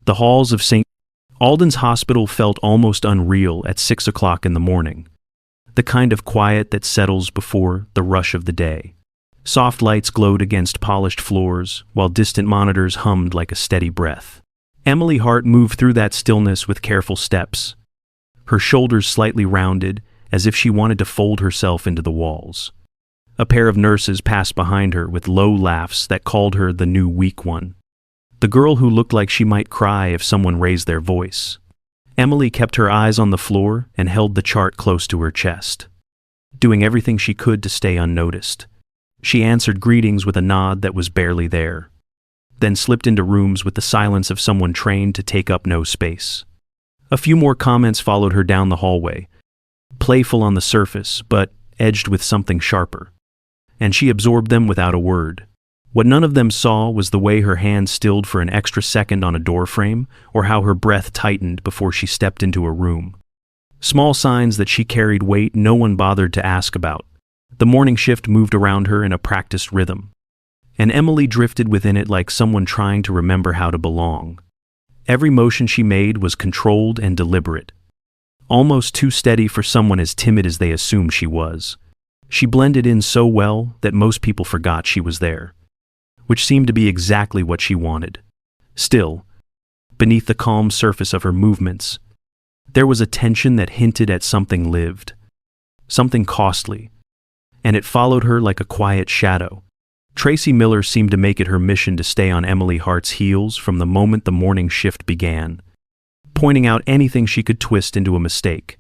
The halls of St. Alden's Hospital felt almost unreal at 6 o'clock in the morning. The kind of quiet that settles before the rush of the day. Soft lights glowed against polished floors, while distant monitors hummed like a steady breath. Emily Hart moved through that stillness with careful steps, her shoulders slightly rounded, as if she wanted to fold herself into the walls. A pair of nurses passed behind her with low laughs that called her the new weak one. The girl who looked like she might cry if someone raised their voice. Emily kept her eyes on the floor and held the chart close to her chest, doing everything she could to stay unnoticed. She answered greetings with a nod that was barely there, then slipped into rooms with the silence of someone trained to take up no space. A few more comments followed her down the hallway, playful on the surface, but edged with something sharper. And she absorbed them without a word. What none of them saw was the way her hand stilled for an extra second on a doorframe, or how her breath tightened before she stepped into a room. Small signs that she carried weight no one bothered to ask about. The morning shift moved around her in a practiced rhythm, and Emily drifted within it like someone trying to remember how to belong. Every motion she made was controlled and deliberate, almost too steady for someone as timid as they assumed she was. She blended in so well that most people forgot she was there, which seemed to be exactly what she wanted. Still, beneath the calm surface of her movements, there was a tension that hinted at something lived, something costly, and it followed her like a quiet shadow. Tracy Miller seemed to make it her mission to stay on Emily Hart's heels from the moment the morning shift began, pointing out anything she could twist into a mistake.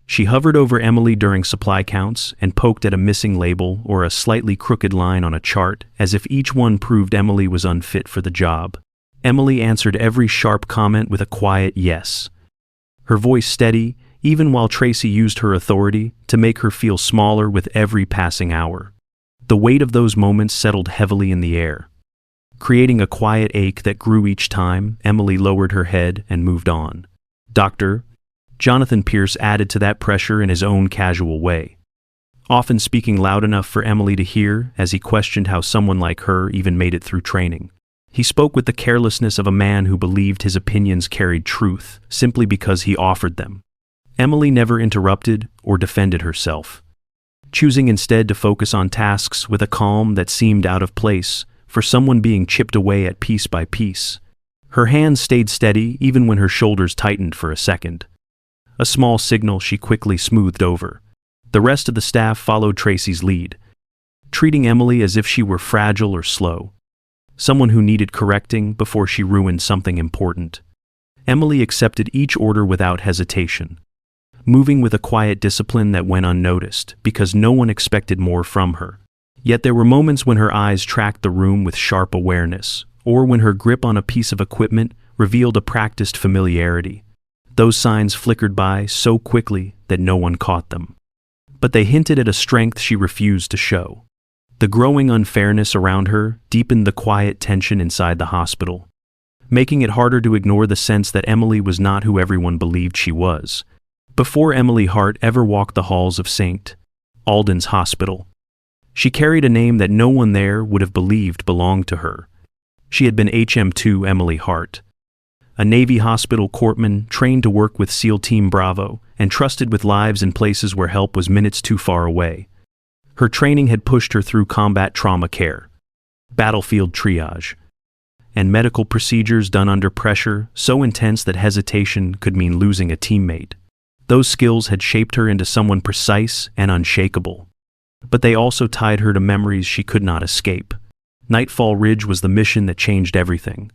She hovered over Emily during supply counts and poked at a missing label or a slightly crooked line on a chart, as if each one proved Emily was unfit for the job. Emily answered every sharp comment with a quiet yes, her voice steady, even while Tracy used her authority to make her feel smaller with every passing hour. The weight of those moments settled heavily in the air, creating a quiet ache that grew each time Emily lowered her head and moved on. Dr. Jonathan Pierce added to that pressure in his own casual way, often speaking loud enough for Emily to hear as he questioned how someone like her even made it through training. He spoke with the carelessness of a man who believed his opinions carried truth simply because he offered them. Emily never interrupted or defended herself, choosing instead to focus on tasks with a calm that seemed out of place for someone being chipped away at piece by piece. Her hands stayed steady even when her shoulders tightened for a second. A small signal she quickly smoothed over. The rest of the staff followed Tracy's lead, treating Emily as if she were fragile or slow, someone who needed correcting before she ruined something important. Emily accepted each order without hesitation, moving with a quiet discipline that went unnoticed because no one expected more from her. Yet there were moments when her eyes tracked the room with sharp awareness, or when her grip on a piece of equipment revealed a practiced familiarity. Those signs flickered by so quickly that no one caught them, but they hinted at a strength she refused to show. The growing unfairness around her deepened the quiet tension inside the hospital, making it harder to ignore the sense that Emily was not who everyone believed she was. Before Emily Hart ever walked the halls of St. Alden's Hospital, she carried a name that no one there would have believed belonged to her. She had been HM2 Emily Hart, a Navy hospital corpsman trained to work with SEAL Team Bravo and trusted with lives in places where help was minutes too far away. Her training had pushed her through combat trauma care, battlefield triage, and medical procedures done under pressure so intense that hesitation could mean losing a teammate. Those skills had shaped her into someone precise and unshakable, but they also tied her to memories she could not escape. Nightfall Ridge was the mission that changed everything.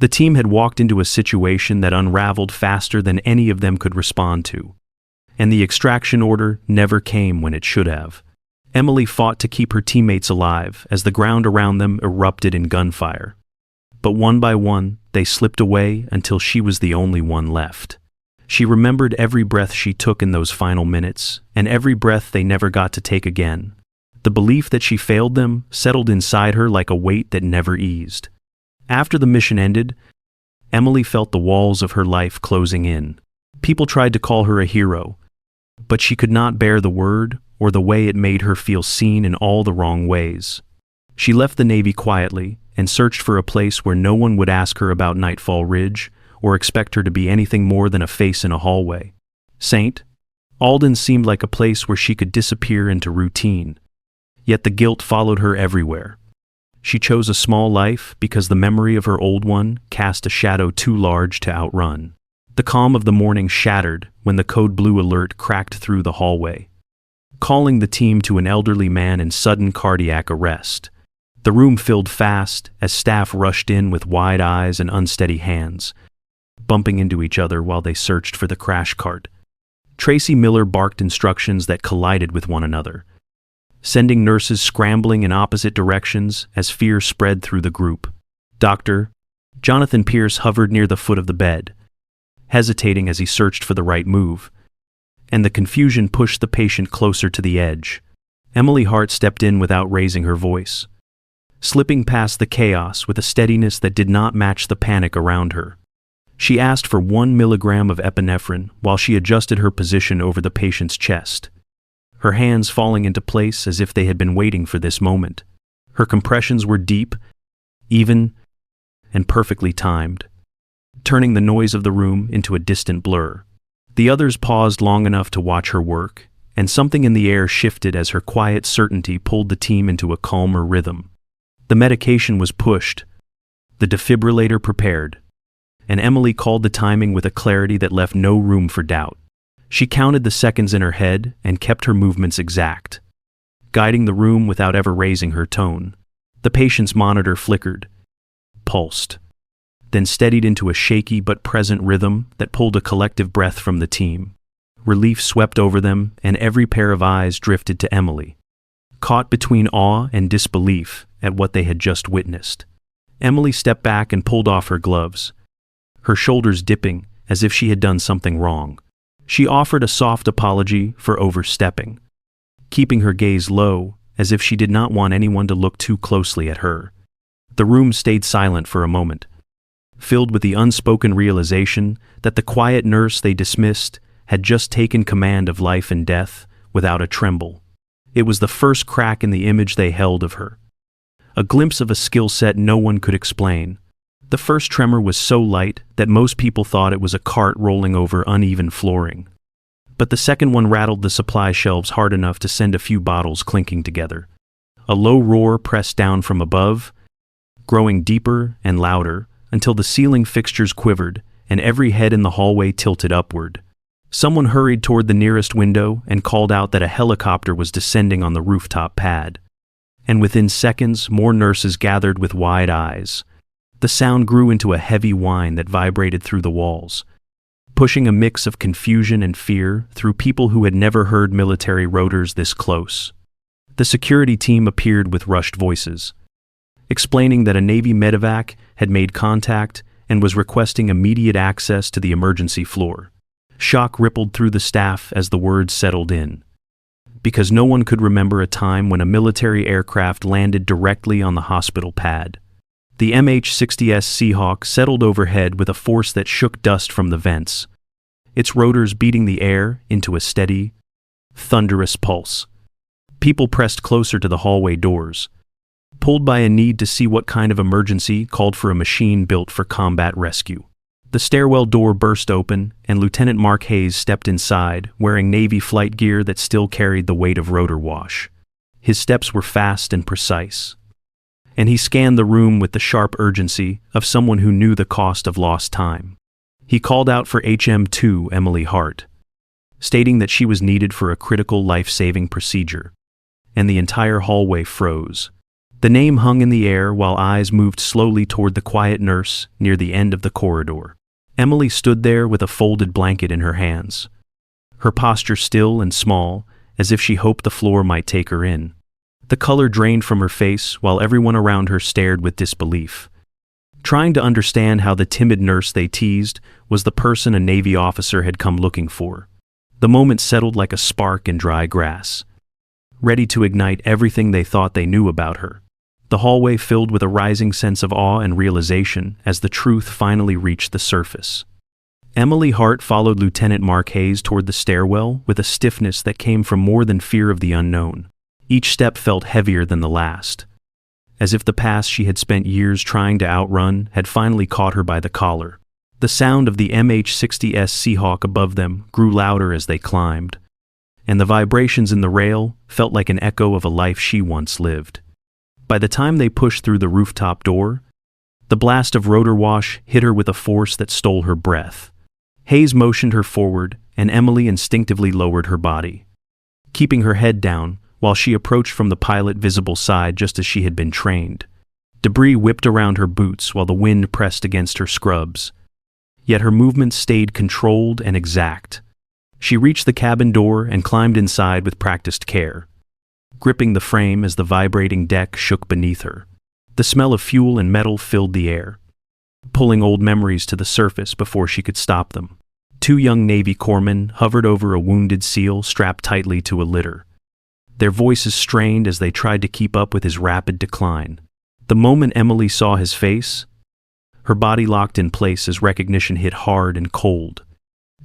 The team had walked into a situation that unraveled faster than any of them could respond to, and the extraction order never came when it should have. Emily fought to keep her teammates alive as the ground around them erupted in gunfire. But one by one, they slipped away until she was the only one left. She remembered every breath she took in those final minutes, and every breath they never got to take again. The belief that she failed them settled inside her like a weight that never eased. After the mission ended, Emily felt the walls of her life closing in. People tried to call her a hero, but she could not bear the word or the way it made her feel seen in all the wrong ways. She left the Navy quietly and searched for a place where no one would ask her about Nightfall Ridge or expect her to be anything more than a face in a hallway. St. Alden seemed like a place where she could disappear into routine. Yet the guilt followed her everywhere. She chose a small life because the memory of her old one cast a shadow too large to outrun. The calm of the morning shattered when the code blue alert cracked through the hallway, calling the team to an elderly man in sudden cardiac arrest. The room filled fast as staff rushed in with wide eyes and unsteady hands, bumping into each other while they searched for the crash cart. Tracy Miller barked instructions that collided with one another, sending nurses scrambling in opposite directions as fear spread through the group. Dr. Jonathan Pierce hovered near the foot of the bed, hesitating as he searched for the right move, and the confusion pushed the patient closer to the edge. Emily Hart stepped in without raising her voice, slipping past the chaos with a steadiness that did not match the panic around her. She asked for 1 milligram of epinephrine while she adjusted her position over the patient's chest, her hands falling into place as if they had been waiting for this moment. Her compressions were deep, even, and perfectly timed, turning the noise of the room into a distant blur. The others paused long enough to watch her work, and something in the air shifted as her quiet certainty pulled the team into a calmer rhythm. The medication was pushed, the defibrillator prepared, and Emily called the timing with a clarity that left no room for doubt. She counted the seconds in her head and kept her movements exact, guiding the room without ever raising her tone. The patient's monitor flickered, pulsed, then steadied into a shaky but present rhythm that pulled a collective breath from the team. Relief swept over them, and every pair of eyes drifted to Emily, caught between awe and disbelief at what they had just witnessed. Emily stepped back and pulled off her gloves, her shoulders dipping as if she had done something wrong. She offered a soft apology for overstepping, keeping her gaze low as if she did not want anyone to look too closely at her. The room stayed silent for a moment, filled with the unspoken realization that the quiet nurse they dismissed had just taken command of life and death without a tremble. It was the first crack in the image they held of her, a glimpse of a skill set no one could explain. The first tremor was so light that most people thought it was a cart rolling over uneven flooring. But the second one rattled the supply shelves hard enough to send a few bottles clinking together. A low roar pressed down from above, growing deeper and louder until the ceiling fixtures quivered and every head in the hallway tilted upward. Someone hurried toward the nearest window and called out that a helicopter was descending on the rooftop pad. And within seconds, more nurses gathered with wide eyes. The sound grew into a heavy whine that vibrated through the walls, pushing a mix of confusion and fear through people who had never heard military rotors this close. The security team appeared with rushed voices, explaining that a Navy medevac had made contact and was requesting immediate access to the emergency floor. Shock rippled through the staff as the words settled in, because no one could remember a time when a military aircraft landed directly on the hospital pad. The MH-60 S Seahawk settled overhead with a force that shook dust from the vents, its rotors beating the air into a steady, thunderous pulse. People pressed closer to the hallway doors, pulled by a need to see what kind of emergency called for a machine built for combat rescue. The stairwell door burst open, and Lieutenant Mark Hayes stepped inside, wearing Navy flight gear that still carried the weight of rotor wash. His steps were fast and precise, and he scanned the room with the sharp urgency of someone who knew the cost of lost time. He called out for HM2 Emily Hart, stating that she was needed for a critical life-saving procedure, and the entire hallway froze. The name hung in the air while eyes moved slowly toward the quiet nurse near the end of the corridor. Emily stood there with a folded blanket in her hands, her posture still and small, as if she hoped the floor might take her in. The color drained from her face while everyone around her stared with disbelief, trying to understand how the timid nurse they teased was the person a Navy officer had come looking for. The moment settled like a spark in dry grass, ready to ignite everything they thought they knew about her. The hallway filled with a rising sense of awe and realization as the truth finally reached the surface. Emily Hart followed Lieutenant Mark Hayes toward the stairwell with a stiffness that came from more than fear of the unknown. Each step felt heavier than the last, as if the past she had spent years trying to outrun had finally caught her by the collar. The sound of the MH-60 S Seahawk above them grew louder as they climbed, and the vibrations in the rail felt like an echo of a life she once lived. By the time they pushed through the rooftop door, the blast of rotor wash hit her with a force that stole her breath. Hayes motioned her forward, and Emily instinctively lowered her body, keeping her head down while she approached from the pilot-visible side just as she had been trained. Debris whipped around her boots while the wind pressed against her scrubs. Yet her movements stayed controlled and exact. She reached the cabin door and climbed inside with practiced care, gripping the frame as the vibrating deck shook beneath her. The smell of fuel and metal filled the air, pulling old memories to the surface before she could stop them. Two young Navy corpsmen hovered over a wounded SEAL strapped tightly to a litter, their voices strained as they tried to keep up with his rapid decline. The moment Emily saw his face, her body locked in place as recognition hit hard and cold.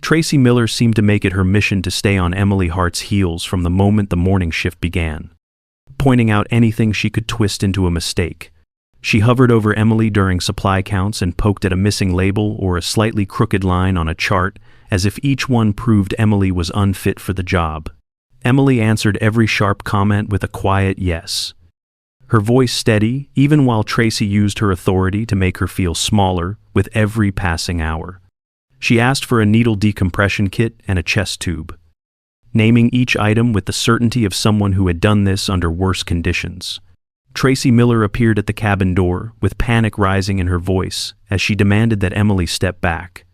Tracy Miller seemed to make it her mission to stay on Emily Hart's heels from the moment the morning shift began, pointing out anything she could twist into a mistake. She hovered over Emily during supply counts and poked at a missing label or a slightly crooked line on a chart, as if each one proved Emily was unfit for the job. Emily answered every sharp comment with a quiet yes, her voice steady even while Tracy used her authority to make her feel smaller with every passing hour. She asked for a needle decompression kit and a chest tube, naming each item with the certainty of someone who had done this under worse conditions. Tracy Miller appeared at the cabin door, with panic rising in her voice as she demanded that Emily step back.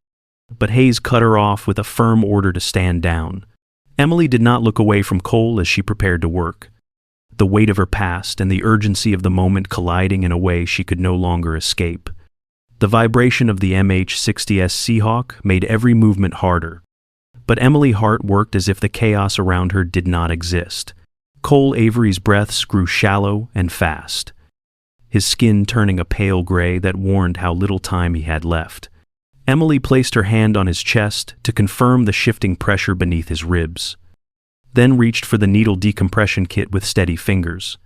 But Hayes cut her off with a firm order to stand down. Emily did not look away from Cole as she prepared to work, the weight of her past and the urgency of the moment colliding in a way she could no longer escape. The vibration of the MH-60 S Seahawk made every movement harder, but Emily Hart worked as if the chaos around her did not exist. Cole Avery's breaths grew shallow and fast, his skin turning a pale gray that warned how little time he had left. Emily placed her hand on his chest to confirm the shifting pressure beneath his ribs, then reached for the needle decompression kit with steady fingers.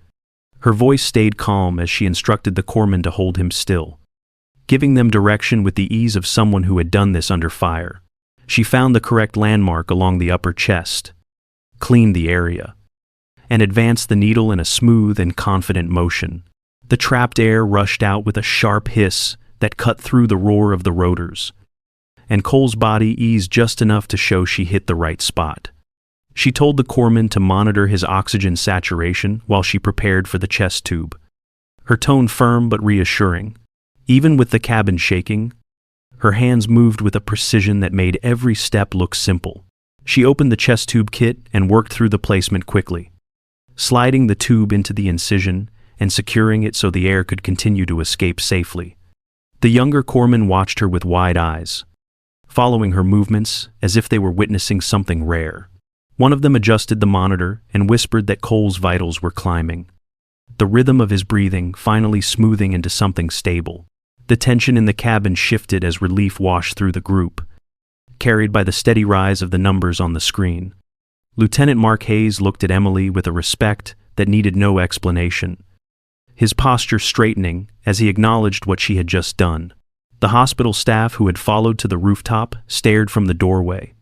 Her voice stayed calm as she instructed the corpsman to hold him still, giving them direction with the ease of someone who had done this under fire. She found the correct landmark along the upper chest, cleaned the area, and advanced the needle in a smooth and confident motion. The trapped air rushed out with a sharp hiss that cut through the roar of the rotors, and Cole's body eased just enough to show she hit the right spot. She told the corpsman to monitor his oxygen saturation while she prepared for the chest tube, her tone firm but reassuring. Even with the cabin shaking, her hands moved with a precision that made every step look simple. She opened the chest tube kit and worked through the placement quickly, sliding the tube into the incision and securing it so the air could continue to escape safely. The younger corpsman watched her with wide eyes, following her movements as if they were witnessing something rare. One of them adjusted the monitor and whispered that Cole's vitals were climbing, the rhythm of his breathing finally smoothing into something stable. The tension in the cabin shifted as relief washed through the group, carried by the steady rise of the numbers on the screen. Lieutenant Mark Hayes looked at Emily with a respect that needed no explanation, his posture straightening as he acknowledged what she had just done. The hospital staff who had followed to the rooftop stared from the doorway,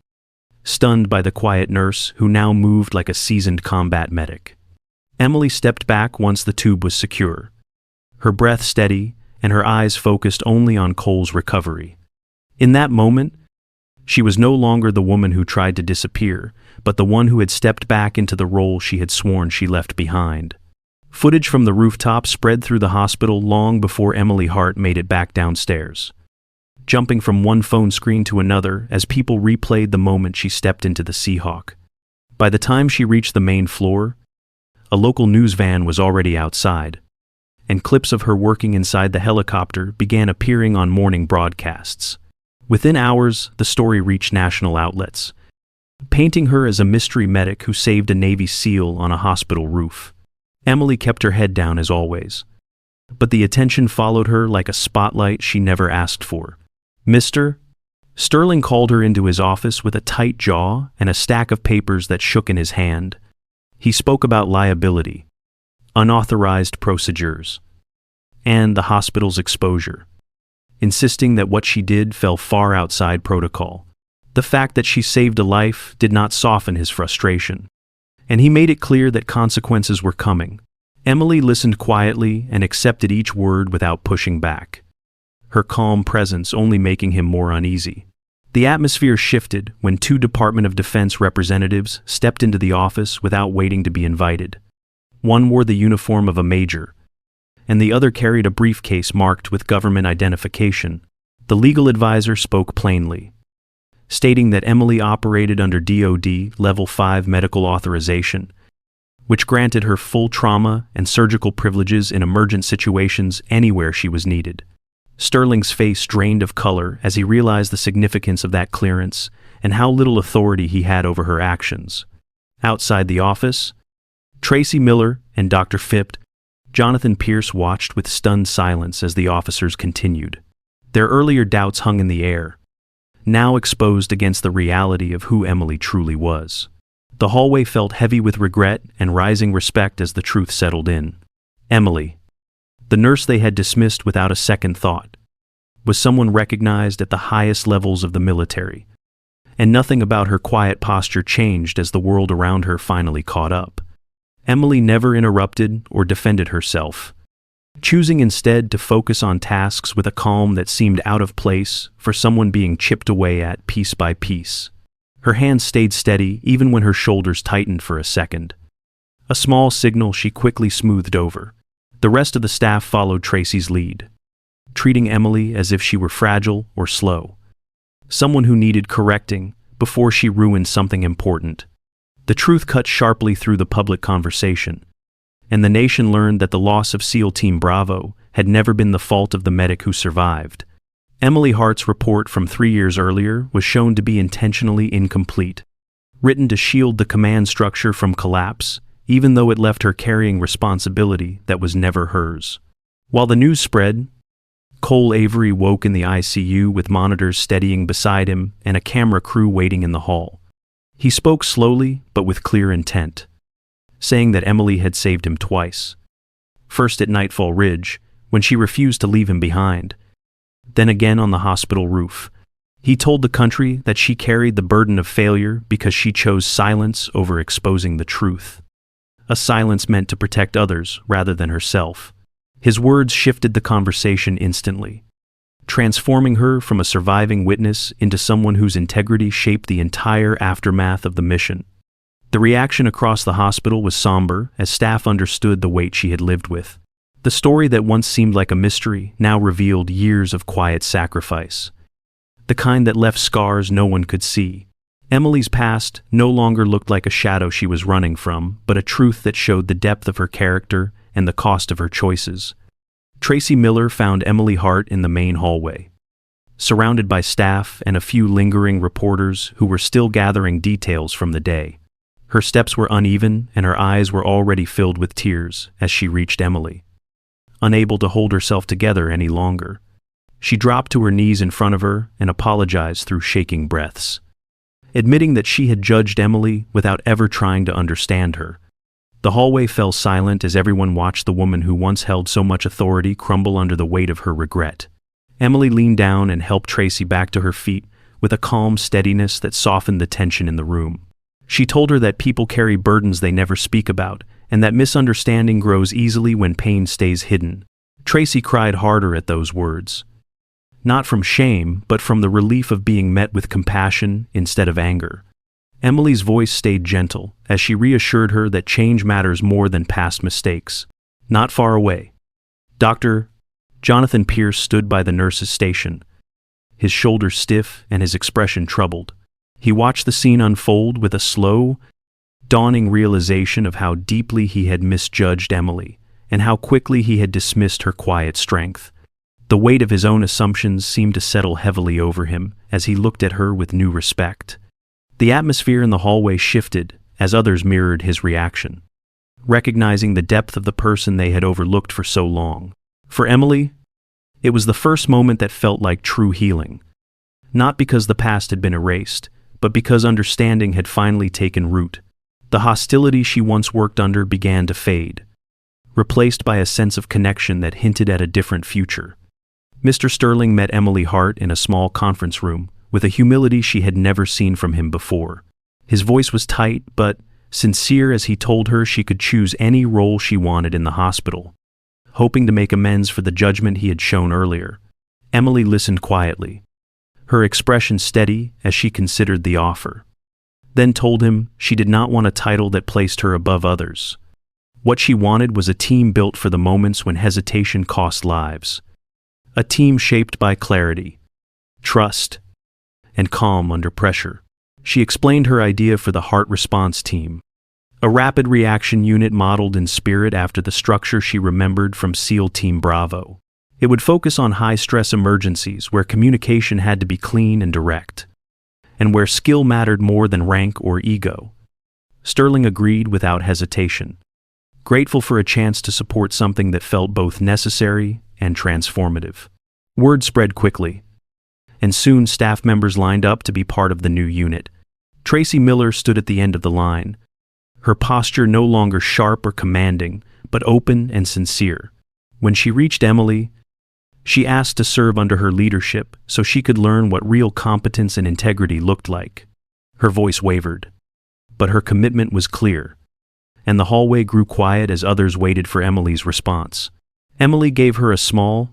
stunned by the quiet nurse who now moved like a seasoned combat medic. Emily stepped back once the tube was secure, her breath steady and her eyes focused only on Cole's recovery. In that moment, she was no longer the woman who tried to disappear, but the one who had stepped back into the role she had sworn she left behind. Footage from the rooftop spread through the hospital long before Emily Hart made it back downstairs, jumping from one phone screen to another as people replayed the moment she stepped into the Seahawk. By the time she reached the main floor, a local news van was already outside, and clips of her working inside the helicopter began appearing on morning broadcasts. Within hours, the story reached national outlets, painting her as a mystery medic who saved a Navy SEAL on a hospital roof. Emily kept her head down as always, but the attention followed her like a spotlight she never asked for. "Mr. Sterling called her into his office with a tight jaw and a stack of papers that shook in his hand. He spoke about liability, unauthorized procedures, and the hospital's exposure. insisting that what she did fell far outside protocol. The fact that she saved a life did not soften his frustration, and he made it clear that consequences were coming. Emily listened quietly and accepted each word without pushing back, her calm presence only making him more uneasy. The atmosphere shifted when two Department of Defense representatives stepped into the office without waiting to be invited. One wore the uniform of a major, and the other carried a briefcase marked with government identification. The legal advisor spoke plainly, stating that Emily operated under DoD Level 5 medical authorization, which granted her full trauma and surgical privileges in emergent situations anywhere she was needed. Sterling's face drained of color as he realized the significance of that clearance and how little authority he had over her actions. Outside the office, Tracy Miller and Dr. Phipps, Jonathan Pierce watched with stunned silence as the officers continued. Their earlier doubts hung in the air, now exposed against the reality of who Emily truly was. The hallway felt heavy with regret and rising respect as the truth settled in. Emily, the nurse they had dismissed without a second thought, was someone recognized at the highest levels of the military, and nothing about her quiet posture changed as the world around her finally caught up. Emily never interrupted or defended herself, choosing instead to focus on tasks with a calm that seemed out of place for someone being chipped away at piece by piece. Her hands stayed steady even when her shoulders tightened for a second. A small signal she quickly smoothed over. The rest of the staff followed Tracy's lead, treating Emily as if she were fragile or slow, someone who needed correcting before she ruined something important. The truth cut sharply through the public conversation, and the nation learned that the loss of SEAL Team Bravo had never been the fault of the medic who survived. Emily Hart's report from 3 years earlier was shown to be intentionally incomplete, written to shield the command structure from collapse, even though it left her carrying responsibility that was never hers. While the news spread, Cole Avery woke in the ICU with monitors steadying beside him and a camera crew waiting in the hall. He spoke slowly but with clear intent, saying that Emily had saved him twice. First at Nightfall Ridge, when she refused to leave him behind, then again on the hospital roof. He told the country that she carried the burden of failure because she chose silence over exposing the truth. A silence meant to protect others rather than herself. His words shifted the conversation instantly, transforming her from a surviving witness into someone whose integrity shaped the entire aftermath of the mission. The reaction across the hospital was somber as staff understood the weight she had lived with. The story that once seemed like a mystery now revealed years of quiet sacrifice, the kind that left scars no one could see. Emily's past no longer looked like a shadow she was running from, but a truth that showed the depth of her character and the cost of her choices. Tracy Miller found Emily Hart in the main hallway, surrounded by staff and a few lingering reporters who were still gathering details from the day. Her steps were uneven and her eyes were already filled with tears as she reached Emily. Unable to hold herself together any longer, she dropped to her knees in front of her and apologized through shaking breaths, admitting that she had judged Emily without ever trying to understand her. The hallway fell silent as everyone watched the woman who once held so much authority crumble under the weight of her regret. Emily leaned down and helped Tracy back to her feet with a calm steadiness that softened the tension in the room. She told her that people carry burdens they never speak about, and that misunderstanding grows easily when pain stays hidden. Tracy cried harder at those words, not from shame, but from the relief of being met with compassion instead of anger. Emily's voice stayed gentle as she reassured her that change matters more than past mistakes. Not far away, Dr. Jonathan Pierce stood by the nurse's station, his shoulders stiff and his expression troubled. He watched the scene unfold with a slow, dawning realization of how deeply he had misjudged Emily and how quickly he had dismissed her quiet strength. The weight of his own assumptions seemed to settle heavily over him as he looked at her with new respect. The atmosphere in the hallway shifted as others mirrored his reaction, recognizing the depth of the person they had overlooked for so long. For Emily, it was the first moment that felt like true healing, not because the past had been erased, but because understanding had finally taken root. The hostility she once worked under began to fade, replaced by a sense of connection that hinted at a different future. Mr. Sterling met Emily Hart in a small conference room, with a humility she had never seen from him before. His voice was tight, but sincere as he told her she could choose any role she wanted in the hospital. Hoping to make amends for the judgment he had shown earlier, Emily listened quietly, her expression steady as she considered the offer. Then told him she did not want a title that placed her above others. What she wanted was a team built for the moments when hesitation cost lives. A team shaped by clarity, trust, and calm under pressure. She explained her idea for the Heart Response Team, a rapid reaction unit modeled in spirit after the structure she remembered from SEAL Team Bravo. It would focus on high-stress emergencies where communication had to be clean and direct, and where skill mattered more than rank or ego. Sterling agreed without hesitation, grateful for a chance to support something that felt both necessary and transformative. Word spread quickly, and soon staff members lined up to be part of the new unit. Tracy Miller stood at the end of the line, her posture no longer sharp or commanding, but open and sincere. When she reached Emily, she asked to serve under her leadership so she could learn what real competence and integrity looked like. Her voice wavered, but her commitment was clear, and the hallway grew quiet as others waited for Emily's response. Emily gave her a small,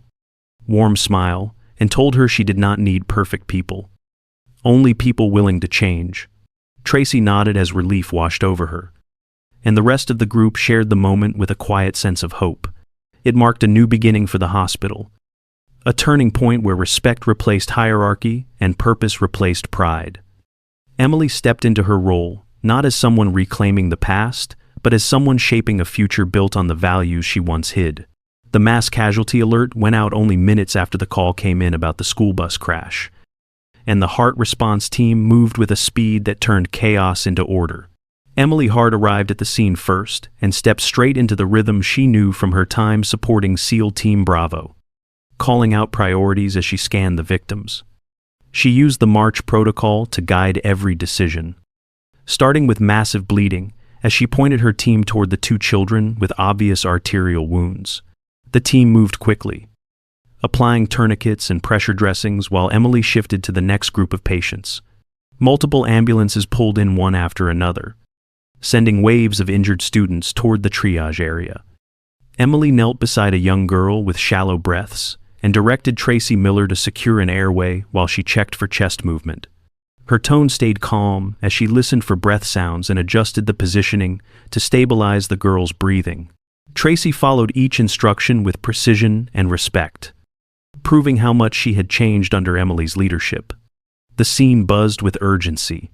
warm smile and told her she did not need perfect people, only people willing to change. Tracy nodded as relief washed over her, and the rest of the group shared the moment with a quiet sense of hope. It marked a new beginning for the hospital, a turning point where respect replaced hierarchy and purpose replaced pride. Emily stepped into her role, not as someone reclaiming the past, but as someone shaping a future built on the values she once hid. The mass casualty alert went out only minutes after the call came in about the school bus crash, and the Heart Response Team moved with a speed that turned chaos into order. Emily Hart arrived at the scene first and stepped straight into the rhythm she knew from her time supporting SEAL Team Bravo, calling out priorities as she scanned the victims. She used the March protocol to guide every decision, starting with massive bleeding as she pointed her team toward the two children with obvious arterial wounds. The team moved quickly, applying tourniquets and pressure dressings while Emily shifted to the next group of patients. Multiple ambulances pulled in one after another, sending waves of injured students toward the triage area. Emily knelt beside a young girl with shallow breaths and directed Tracy Miller to secure an airway while she checked for chest movement. Her tone stayed calm as she listened for breath sounds and adjusted the positioning to stabilize the girl's breathing. Tracy followed each instruction with precision and respect, proving how much she had changed under Emily's leadership. The scene buzzed with urgency,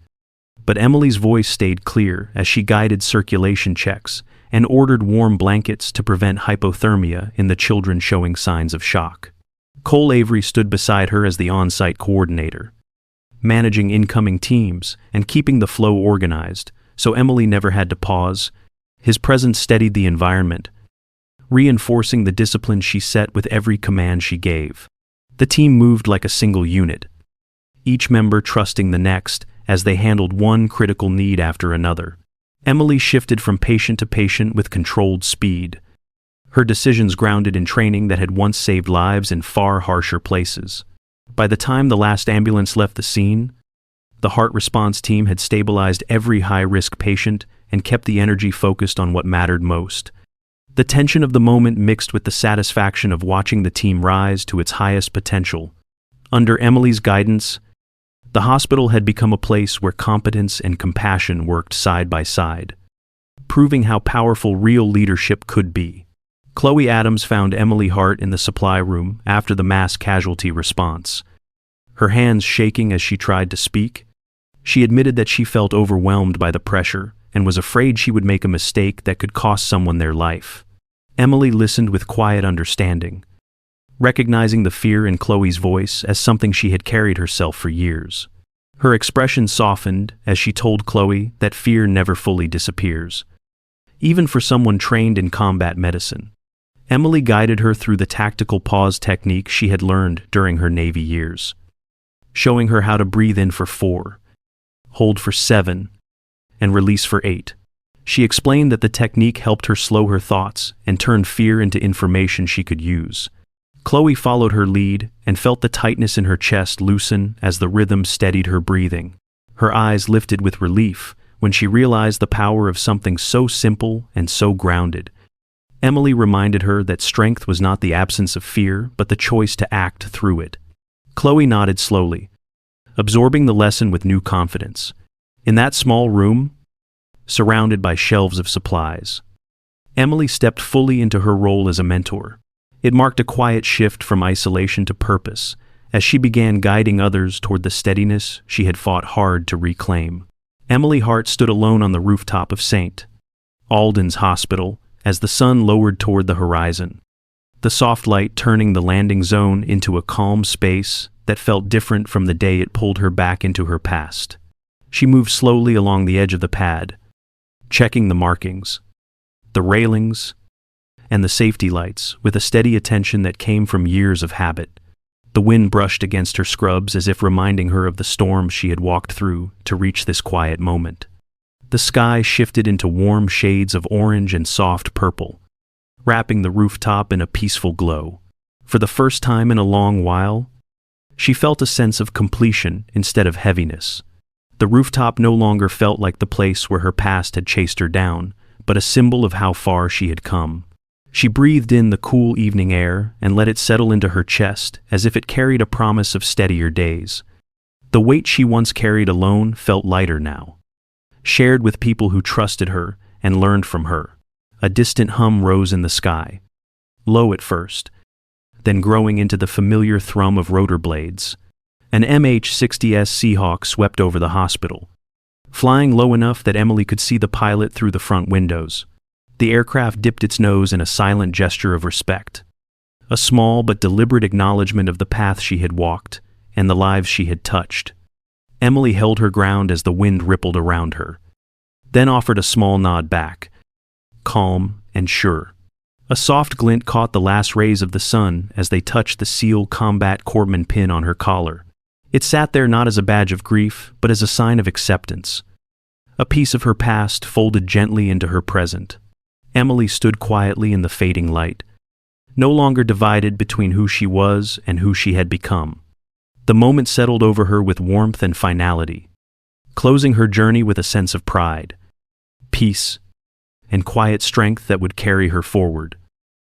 but Emily's voice stayed clear as she guided circulation checks and ordered warm blankets to prevent hypothermia in the children showing signs of shock. Cole Avery stood beside her as the on-site coordinator, managing incoming teams and keeping the flow organized, so Emily never had to pause. His presence steadied the environment, reinforcing the discipline she set with every command she gave. The team moved like a single unit, each member trusting the next as they handled one critical need after another. Emily shifted from patient to patient with controlled speed, her decisions grounded in training that had once saved lives in far harsher places. By the time the last ambulance left the scene, the Heart Response Team had stabilized every high-risk patient and kept the energy focused on what mattered most. The tension of the moment mixed with the satisfaction of watching the team rise to its highest potential. Under Emily's guidance, the hospital had become a place where competence and compassion worked side by side, proving how powerful real leadership could be. Chloe Adams found Emily Hart in the supply room after the mass casualty response, her hands shaking as she tried to speak. She admitted that she felt overwhelmed by the pressure and was afraid she would make a mistake that could cost someone their life. Emily listened with quiet understanding, recognizing the fear in Chloe's voice as something she had carried herself for years. Her expression softened as she told Chloe that fear never fully disappears, even for someone trained in combat medicine. Emily guided her through the tactical pause technique she had learned during her Navy years, showing her how to breathe in for 4, hold for 7, and release for 8. She explained that the technique helped her slow her thoughts and turn fear into information she could use. Chloe followed her lead and felt the tightness in her chest loosen as the rhythm steadied her breathing. Her eyes lifted with relief when she realized the power of something so simple and so grounded. Emily reminded her that strength was not the absence of fear, but the choice to act through it. Chloe nodded slowly, absorbing the lesson with new confidence. In that small room, surrounded by shelves of supplies, Emily stepped fully into her role as a mentor. It marked a quiet shift from isolation to purpose, as she began guiding others toward the steadiness she had fought hard to reclaim. Emily Hart stood alone on the rooftop of St. Alden's Hospital as the sun lowered toward the horizon, the soft light turning the landing zone into a calm space that felt different from the day it pulled her back into her past. She moved slowly along the edge of the pad, checking the markings, the railings, and the safety lights with a steady attention that came from years of habit. The wind brushed against her scrubs as if reminding her of the storms she had walked through to reach this quiet moment. The sky shifted into warm shades of orange and soft purple, wrapping the rooftop in a peaceful glow. For the first time in a long while, she felt a sense of completion instead of heaviness. The rooftop no longer felt like the place where her past had chased her down, but a symbol of how far she had come. She breathed in the cool evening air and let it settle into her chest as if it carried a promise of steadier days. The weight she once carried alone felt lighter now, shared with people who trusted her and learned from her. A distant hum rose in the sky, low at first, then growing into the familiar thrum of rotor blades. An MH-60 S Seahawk swept over the hospital, flying low enough that Emily could see the pilot through the front windows. The aircraft dipped its nose in a silent gesture of respect, a small but deliberate acknowledgement of the path she had walked and the lives she had touched. Emily held her ground as the wind rippled around her, then offered a small nod back, calm and sure. A soft glint caught the last rays of the sun as they touched the SEAL Combat Corpsman pin on her collar. It sat there not as a badge of grief, but as a sign of acceptance. A piece of her past folded gently into her present. Emily stood quietly in the fading light, no longer divided between who she was and who she had become. The moment settled over her with warmth and finality, closing her journey with a sense of pride, peace, and quiet strength that would carry her forward.